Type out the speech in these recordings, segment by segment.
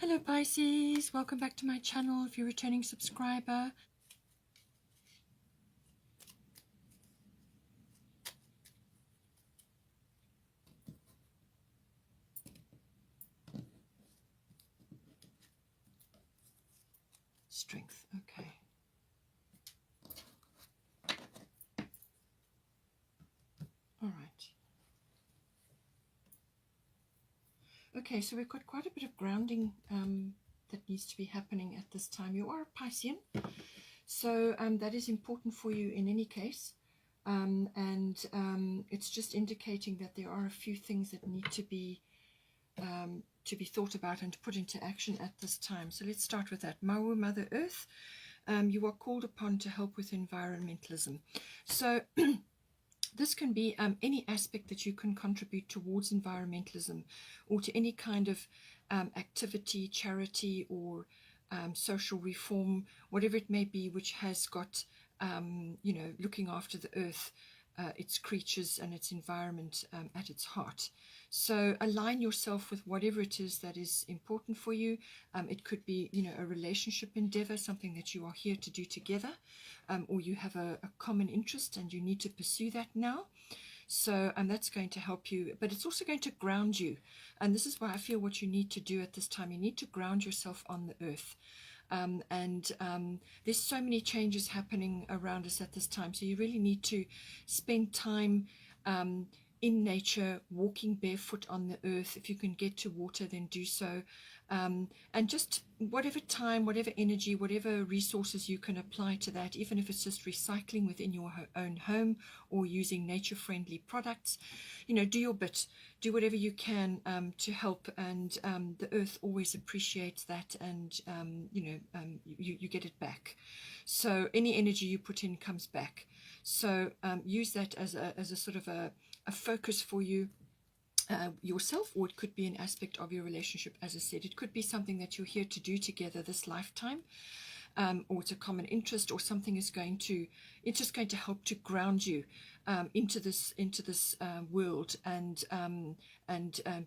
Hello Pisces, welcome back to my channel if you're a returning subscriber. Strength, okay. All right. Okay, so we've got quite a bit of grounding that needs to be happening at this time. You are a Piscean, so that is important for you in any case. It's just indicating that there are a few things that need to be thought about and put into action at this time. So let's start with that. Maui, Mother Earth, you are called upon to help with environmentalism. So this can be any aspect that you can contribute towards environmentalism, or to any kind of activity, charity, or social reform, whatever it may be, which has got, looking after the earth, its creatures and its environment at its heart. So align yourself with whatever it is that is important for you. It could be, a relationship endeavor, something that you are here to do together. Or you have a common interest and you need to pursue that now. So that's going to help you, but it's also going to ground you. And this is why I feel what you need to do at this time. You need to ground yourself on the earth. There's so many changes happening around us at this time. So you really need to spend time in nature, walking barefoot on the earth. If you can get to water, then do so. And just whatever time, whatever energy, whatever resources you can apply to that, even if it's just recycling within your own home or using nature-friendly products, do your bit, do whatever you can to help, and the earth always appreciates that, and you get it back. So any energy you put in comes back. So use that as a sort of a focus for you. Yourself, or it could be an aspect of your relationship. As I said, it could be something that you're here to do together this lifetime, or it's a common interest, or something is going to, it's just going to help to ground you into this world, and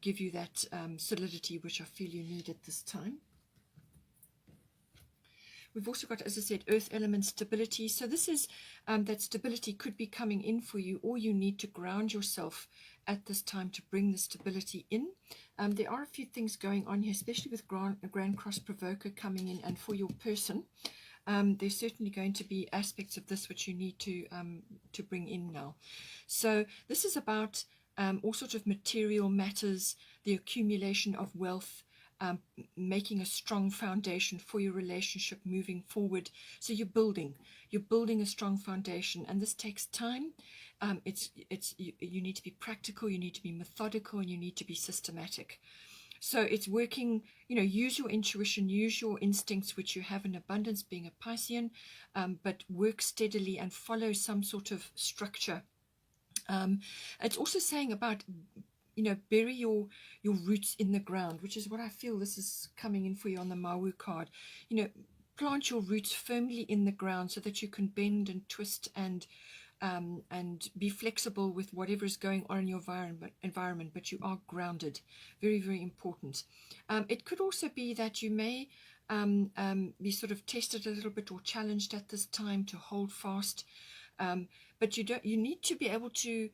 give you that solidity which I feel you need at this time. We've also got, as I said, earth element stability. So this is that stability could be coming in for you, or you need to ground yourself at this time to bring the stability in. There are a few things going on here, especially with Grand Cross Provoker coming in, and for your person, there's certainly going to be aspects of this which you need to bring in now. So this is about all sorts of material matters, the accumulation of wealth, making a strong foundation for your relationship moving forward. So you're building a strong foundation, and this takes time. You need to be practical, you need to be methodical, and you need to be systematic. So it's working, use your intuition, use your instincts, which you have in abundance being a Piscean, but work steadily and follow some sort of structure. It's also saying about, bury your roots in the ground, which is what I feel this is coming in for you on the Maui card. Plant your roots firmly in the ground so that you can bend and twist and be flexible with whatever is going on in your environment, but you are grounded. Very, very important. It could also be that you may be sort of tested a little bit or challenged at this time to hold fast. But you need to be able to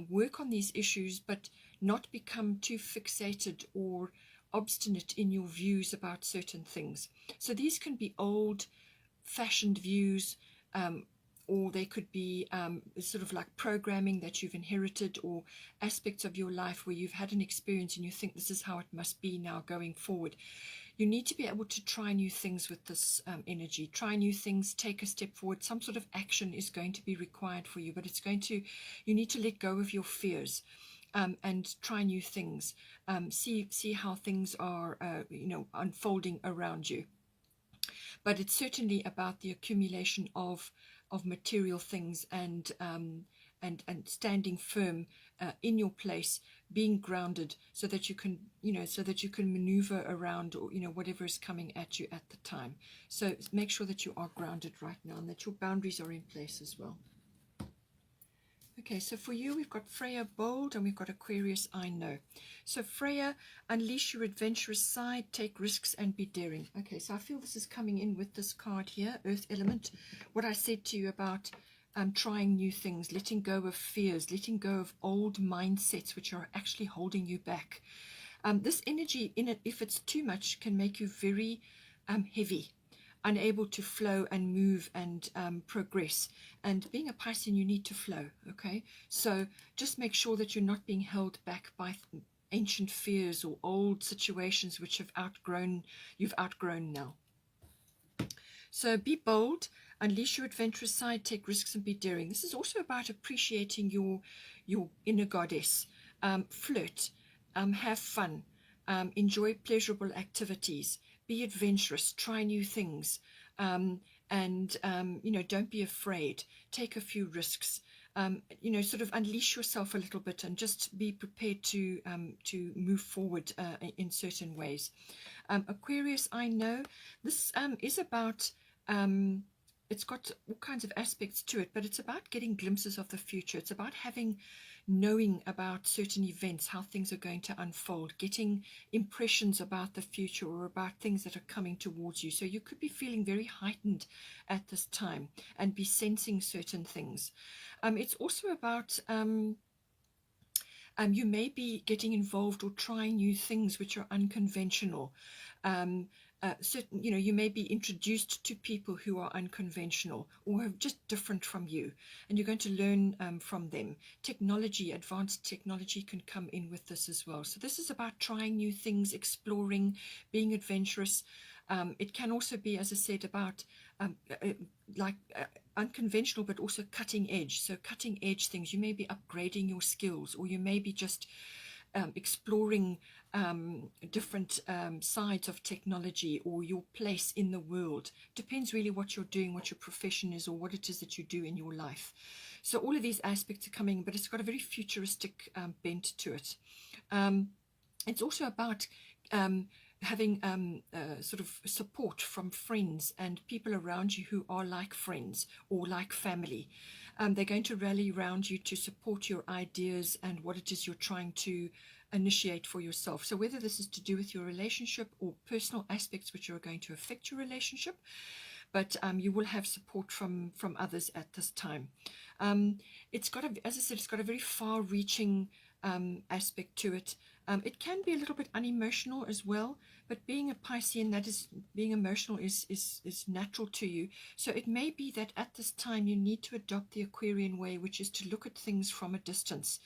work on these issues, but not become too fixated or obstinate in your views about certain things. So these can be old-fashioned views, or they could be sort of like programming that you've inherited, or aspects of your life where you've had an experience and you think this is how it must be now going forward. You need to be able to try new things with this energy. Try new things, take a step forward. Some sort of action is going to be required for you, but you need to let go of your fears and try new things. See how things are, unfolding around you. But it's certainly about the accumulation of material things, and standing firm in your place, being grounded, so that you can maneuver around, or whatever is coming at you at the time. So make sure that you are grounded right now, and that your boundaries are in place as well. Okay, so for you, we've got Freya, bold, and we've got Aquarius, I know. So Freya, unleash your adventurous side, take risks and be daring. Okay, so I feel this is coming in with this card here, Earth element. What I said to you about trying new things, letting go of fears, letting go of old mindsets which are actually holding you back. This energy in it, if it's too much, can make you very heavy, unable to flow and move and progress. And being a Piscean, you need to flow, okay? So just make sure that you're not being held back by ancient fears or old situations which you've outgrown now. So be bold, unleash your adventurous side, take risks and be daring. This is also about appreciating your inner goddess. Flirt, have fun, enjoy pleasurable activities, be adventurous, try new things, and don't be afraid. Take a few risks. Sort of unleash yourself a little bit and just be prepared to move forward in certain ways. Aquarius, I know this is about. It's got all kinds of aspects to it, but it's about getting glimpses of the future. It's about knowing about certain events, how things are going to unfold, getting impressions about the future or about things that are coming towards you. So you could be feeling very heightened at this time and be sensing certain things. It's also about you may be getting involved or trying new things which are unconventional. You may be introduced to people who are unconventional or are just different from you, and you're going to learn from them. Advanced technology can come in with this as well. So this is about trying new things, exploring, being adventurous. It can also be, as I said, about unconventional, but also cutting edge. So cutting edge things. You may be upgrading your skills, or you may be just exploring different sides of technology or your place in the world. Depends really what you're doing, what your profession is, or what it is that you do in your life. So all of these aspects are coming, but it's got a very futuristic bent to it. It's also about having sort of support from friends and people around you who are like friends or like family. They're going to rally around you to support your ideas and what it is you're trying to initiate for yourself. So whether this is to do with your relationship or personal aspects which are going to affect your relationship, but you will have support from others at this time. It's got, as I said, it's got a very far-reaching aspect to it. It can be a little bit unemotional as well, but being a Piscean, that is, being emotional is natural to you. So it may be that at this time you need to adopt the Aquarian way, which is to look at things from a distance,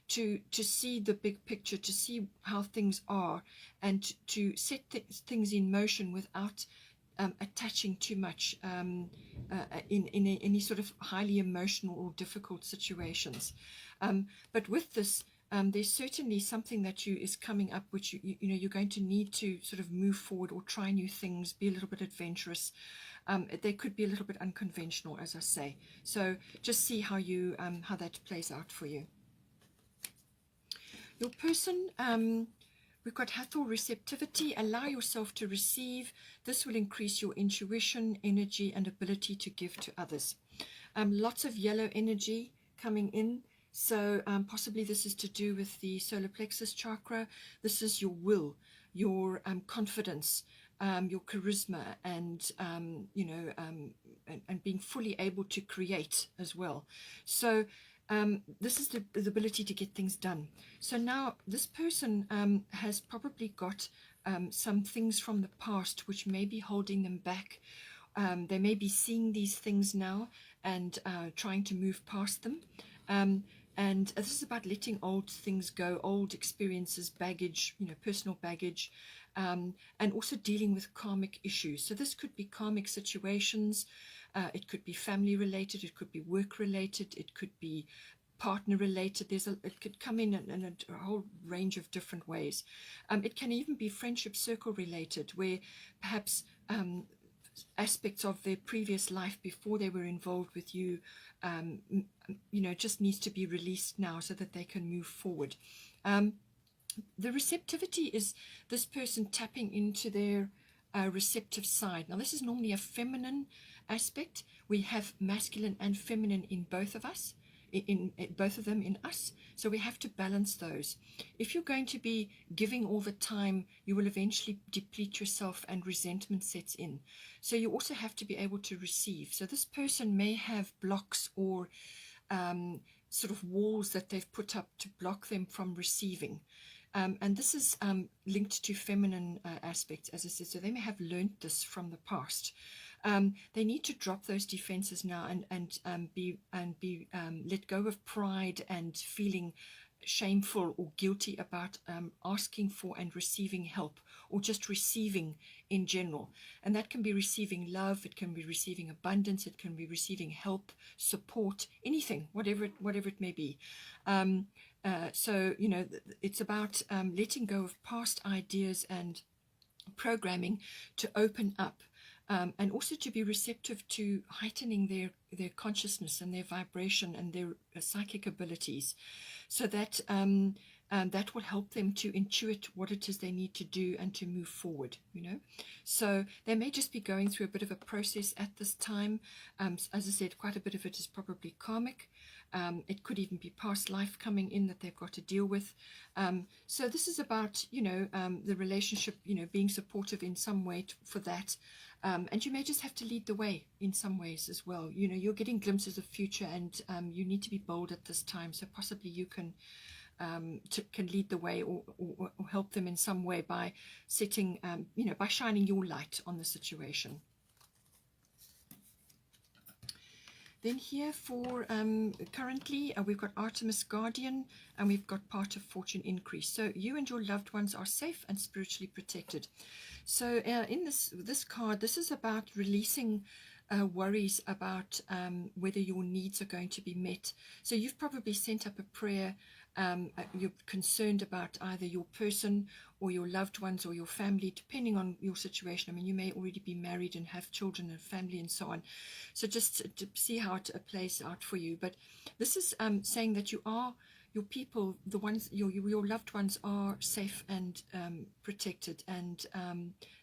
to see the big picture, to see how things are, and to set things in motion without attaching too much in any sort of highly emotional or difficult situations. But with this, there's certainly something that is coming up which you're going to need to sort of move forward or try new things, be a little bit adventurous. They could be a little bit unconventional, as I say. So just see how that plays out for you. Your person, we've got Hathor, receptivity. Allow yourself to receive. This will increase your intuition, energy, and ability to give to others. Lots of yellow energy coming in. So possibly this is to do with the solar plexus chakra. This is your will, your confidence, your charisma, and and being fully able to create as well. So this is the ability to get things done. So now this person has probably got some things from the past which may be holding them back. They may be seeing these things now and trying to move past them. And this is about letting old things go, old experiences, baggage, personal baggage, and also dealing with karmic issues. So this could be karmic situations. It could be family related. It could be work related. It could be partner related. It could come in a whole range of different ways. It can even be friendship circle related, where perhaps aspects of their previous life before they were involved with you, just needs to be released now so that they can move forward. The receptivity is this person tapping into their receptive side. Now, this is normally a feminine aspect. We have masculine and feminine in both of us, in both of them in us. So we have to balance those. If you're going to be giving all the time, you will eventually deplete yourself and resentment sets in. So you also have to be able to receive. So this person may have blocks or sort of walls that they've put up to block them from receiving. And this is linked to feminine aspects, as I said. So they may have learned this from the past. They need to drop those defenses now and be let go of pride and feeling shameful or guilty about asking for and receiving help, or just receiving in general. And that can be receiving love, it can be receiving abundance, it can be receiving help, support, anything, whatever it may be. So, you know, it's about letting go of past ideas and programming to open up, and also to be receptive to heightening their consciousness and their vibration and their psychic abilities, so that that will help them to intuit what it is they need to do and to move forward, you know. So they may just be going through a bit of a process at this time. As I said, quite a bit of it is probably karmic. It could even be past life coming in that they've got to deal with. So this is about, you know, the relationship, you know, being supportive in some way for that. And you may just have to lead the way in some ways as well. You know, you're getting glimpses of future, and you need to be bold at this time. So possibly you can lead the way, or help them in some way by setting, you know, by shining your light on the situation. Then here for currently, we've got Artemis Guardian, and we've got Part of Fortune Increase. So you and your loved ones are safe and spiritually protected. So in this card, this is about releasing worries about whether your needs are going to be met. So you've probably sent up a prayer. You're concerned about either your person or your loved ones or your family, depending on your situation. I mean, you may already be married and have children and family and so on. So just to see how it plays out for you. But this is saying that you are, your people, the ones, your loved ones are safe and protected, and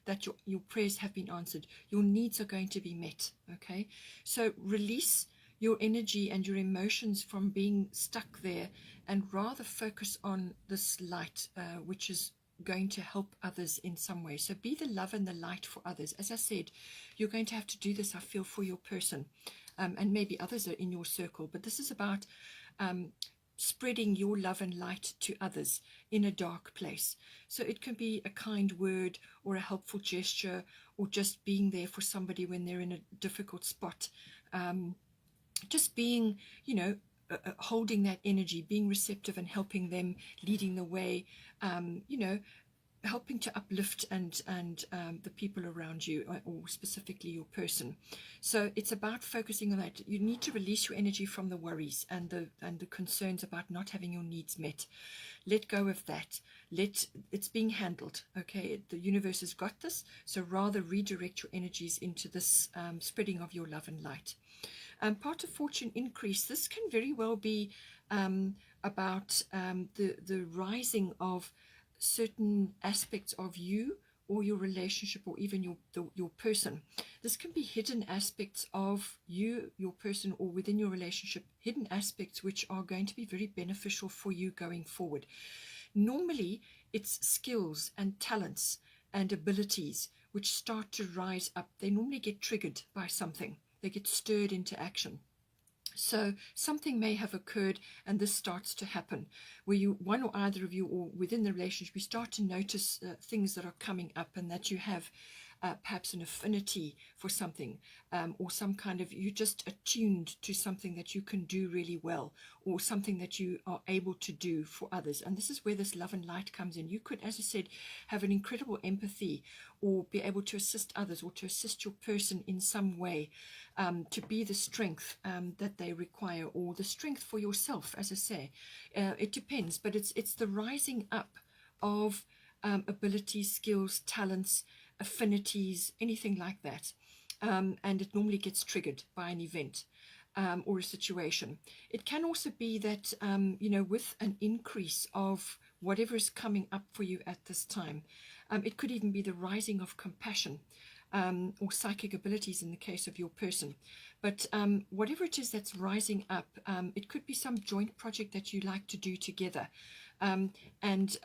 that your prayers have been answered. Your needs are going to be met, okay? So release your energy and your emotions from being stuck there, and rather focus on this light, which is going to help others in some way. So be the love and the light for others. As I said, you're going to have to do this, I feel, for your person, and maybe others are in your circle, but this is about spreading your love and light to others in a dark place. So it can be a kind word or a helpful gesture, or just being there for somebody when they're in a difficult spot. Just being, you know, holding that energy, being receptive and helping them, leading the way, you know, helping to uplift and the people around you, or specifically your person. So it's about focusing on that. You need to release your energy from the worries and the concerns about not having your needs met. Let go of that. It's being handled, okay? The universe has got this. So rather redirect your energies into this spreading of your love and light. Part of Fortune Increase, this can very well be about the rising of certain aspects of you or your relationship, or even your person. This can be hidden aspects of you, your person, or within your relationship, hidden aspects which are going to be very beneficial for you going forward. Normally, it's skills and talents and abilities which start to rise up. They normally get triggered by something. They get stirred into action. So something may have occurred, and this starts to happen, where you, one or either of you, or within the relationship, you start to notice things that are coming up, and that you have perhaps an affinity for something, or some kind of, you're just attuned to something that you can do really well, or something that you are able to do for others. And this is where this love and light comes in. You could, as I said, have an incredible empathy, or be able to assist others, or to assist your person in some way, to be the strength that they require, or the strength for yourself, as I say. It depends, but it's the rising up of abilities, skills, talents, affinities, anything like that. And it normally gets triggered by an event or a situation. It can also be that, you know, with an increase of whatever is coming up for you at this time, It could even be the rising of compassion, or psychic abilities in the case of your person. But whatever it is that's rising up, it could be some joint project that you like to do together. And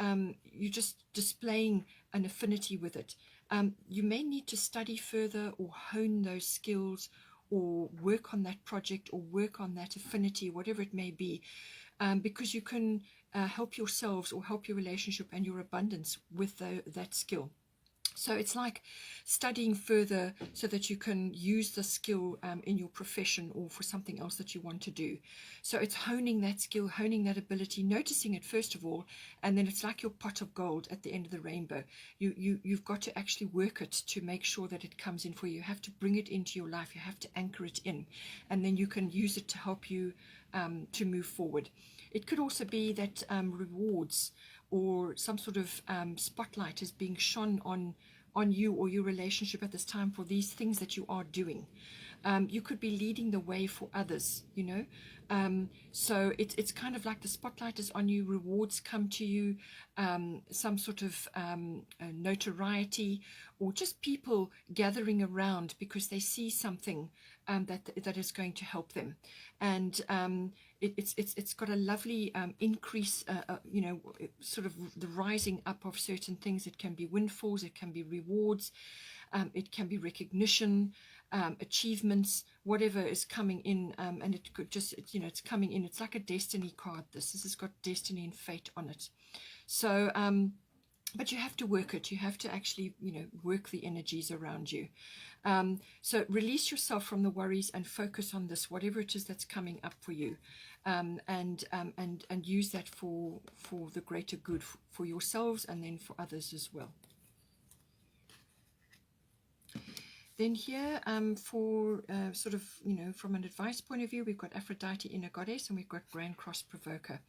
you're just displaying an affinity with it. You may need to study further or hone those skills or work on that project or work on that affinity, whatever it may be, because you can help yourselves or help your relationship and your abundance with that skill. So it's like studying further so that you can use the skill in your profession or for something else that you want to do. So it's honing that skill, honing that ability, noticing it first of all, and then it's like your pot of gold at the end of the rainbow. You've got to actually work it to make sure that it comes in for you. You have to bring it into your life. You have to anchor it in, and then you can use it to help you to move forward. It could also be that rewards or some sort of spotlight is being shone on you or your relationship at this time for these things that you are doing. You could be leading the way for others, you know. So it's kind of like the spotlight is on you, rewards come to you, some sort of notoriety, or just people gathering around because they see something that is going to help them. And it's got a lovely increase, you know, sort of the rising up of certain things. It can be windfalls, it can be rewards, it can be recognition, achievements, whatever is coming in, and it could just, you know, it's coming in. It's like a destiny card. This has got destiny and fate on it. So, but you have to work it. You have to actually, you know, work the energies around you. So release yourself from the worries and focus on this, whatever it is that's coming up for you, and use that for the greater good for yourselves and then for others as well. Then here, for sort of, you know, from an advice point of view, we've got Aphrodite, inner goddess, and we've got Grand Cross provoker.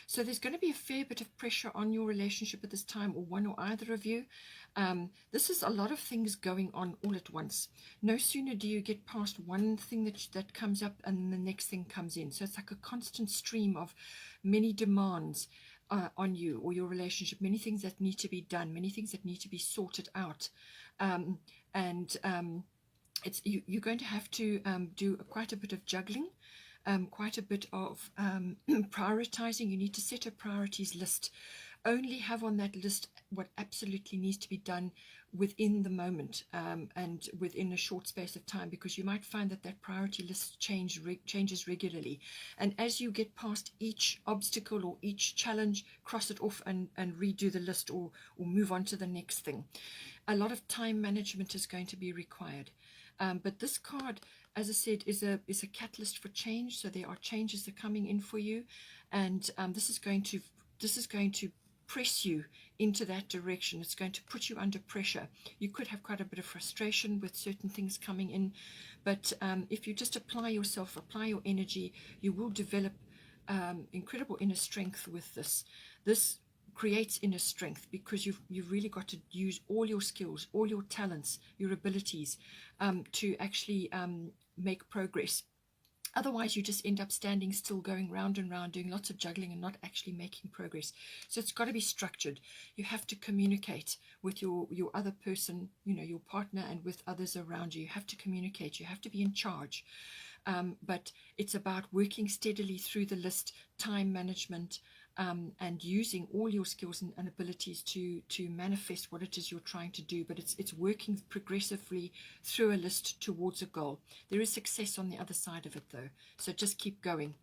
So there's going to be a fair bit of pressure on your relationship at this time, or one or either of you. This is a lot of things going on all at once. No sooner do you get past one thing that comes up and the next thing comes in. So it's like a constant stream of many demands on you or your relationship, many things that need to be done, many things that need to be sorted out. You're going to have to do quite a bit of juggling, quite a bit of prioritizing. You need to set a priorities list. Only have on that list what absolutely needs to be done within the moment, and within a short space of time, because you might find that priority list changes regularly. And as you get past each obstacle or each challenge, cross it off and redo the list, or move on to the next thing. A lot of time management is going to be required. But this card, as I said, is a catalyst for change. So there are changes that are coming in for you, and this is going to press you into that direction. It's going to put you under pressure. You could have quite a bit of frustration with certain things coming in, but if you just apply yourself, apply your energy, you will develop incredible inner strength with this. This creates inner strength because you've really got to use all your skills, all your talents, your abilities to actually make progress. Otherwise, you just end up standing still, going round and round, doing lots of juggling and not actually making progress. So it's got to be structured. You have to communicate with your other person, you know, your partner, and with others around you. You have to communicate. You have to be in charge. But it's about working steadily through the list, time management, and using all your skills and abilities to manifest what it is you're trying to do. But it's working progressively through a list towards a goal. There is success on the other side of it, though, so just keep going.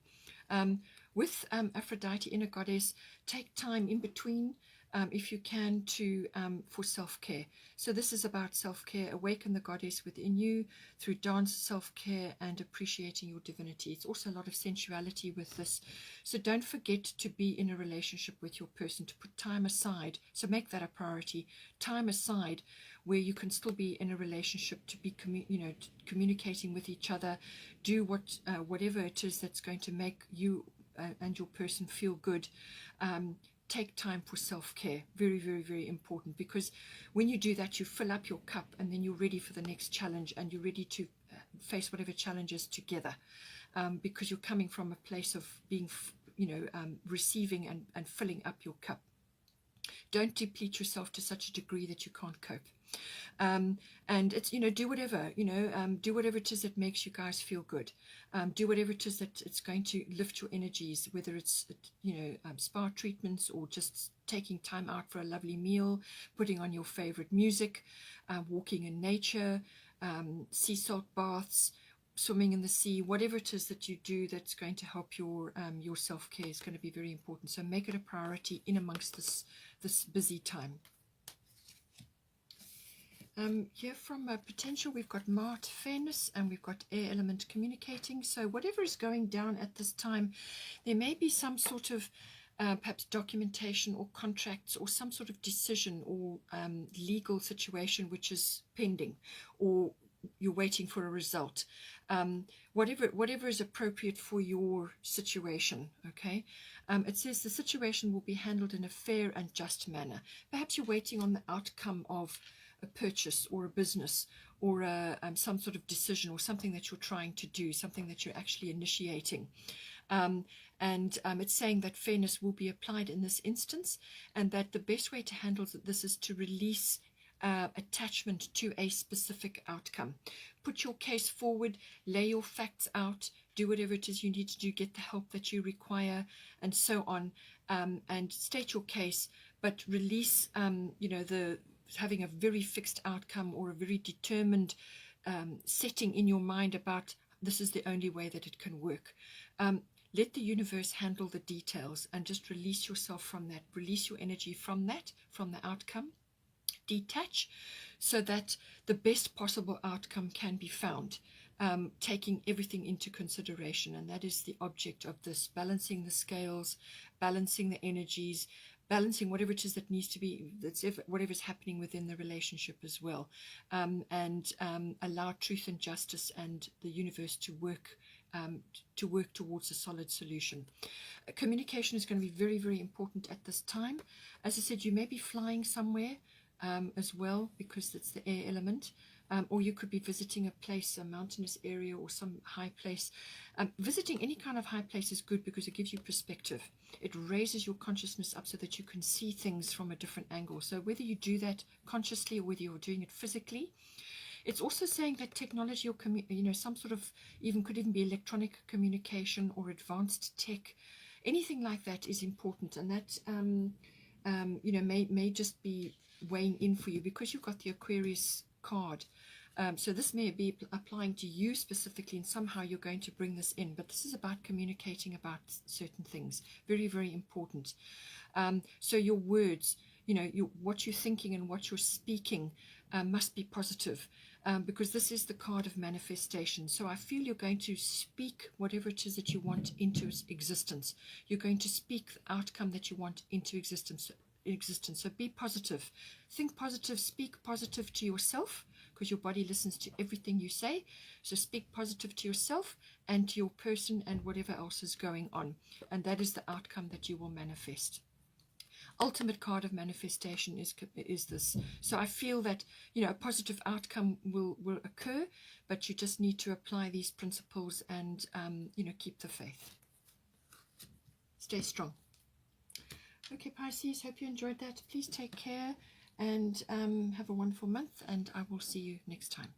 With Aphrodite, inner goddess, take time in between, if you can, for self-care. So this is about self-care. Awaken the goddess within you through dance, self-care, and appreciating your divinity. It's also a lot of sensuality with this. So don't forget to be in a relationship with your person, to put time aside. So make that a priority. Time aside where you can still be in a relationship, to be communicating with each other. Do whatever it is that's going to make you and your person feel good. Take time for self-care. Very, very, very important, because when you do that, you fill up your cup, and then you're ready for the next challenge, and you're ready to face whatever challenges together, because you're coming from a place of being, receiving and filling up your cup. don't deplete yourself to such a degree that you can't cope. And it's, do whatever, do whatever it is that makes you guys feel good. Do whatever it is that it's going to lift your energies, whether it's, spa treatments, or just taking time out for a lovely meal, putting on your favorite music, walking in nature, sea salt baths, swimming in the sea. Whatever it is that you do that's going to help your self-care is going to be very important. So make it a priority in amongst this busy time. Here from potential, we've got Mart, fairness, and we've got air element, communicating. So whatever is going down at this time, there may be some sort of perhaps documentation or contracts or some sort of decision or legal situation which is pending, or you're waiting for a result. Whatever is appropriate for your situation. Okay. It says the situation will be handled in a fair and just manner. Perhaps you're waiting on the outcome of a purchase or a business, or some sort of decision, or something that you're trying to do, something that you're actually initiating. And it's saying that fairness will be applied in this instance, and that the best way to handle this is to release attachment to a specific outcome. Put your case forward, lay your facts out, do whatever it is you need to do, get the help that you require, and so on, and state your case, but release, having a very fixed outcome or a very determined setting in your mind about this is the only way that it can work. Let the universe handle the details, and just release yourself from that. Release your energy from that, from the outcome. Detach, so that the best possible outcome can be found, taking everything into consideration. And that is the object of this, balancing the scales, balancing the energies, balancing whatever it is that needs to be, whatever's happening within the relationship as well, and allow truth and justice and the universe to work towards a solid solution. Communication is going to be very, very important at this time. As I said, you may be flying somewhere as well, because it's the air element. Or you could be visiting a place, a mountainous area, or some high place. Visiting any kind of high place is good because it gives you perspective. It raises your consciousness up so that you can see things from a different angle. So whether you do that consciously or whether you're doing it physically, it's also saying that technology, or some sort of could even be electronic communication or advanced tech, anything like that is important, and that may just be weighing in for you because you've got the Aquarius card. So this may be applying to you specifically, and somehow you're going to bring this in. But this is about communicating about certain things. Very, very important. So your words, what you're thinking and what you're speaking must be positive, because this is the card of manifestation. So I feel you're going to speak whatever it is that you want into existence. You're going to speak the outcome that you want into existence. So be positive, think positive, speak positive to yourself, because your body listens to everything you say. So speak positive to yourself and to your person and whatever else is going on, and that is the outcome that you will manifest. Ultimate card of manifestation is this. So I feel that a positive outcome will occur, but you just need to apply these principles and keep the faith. Stay strong. Okay, Pisces, hope you enjoyed that. Please take care and have a wonderful month, and I will see you next time.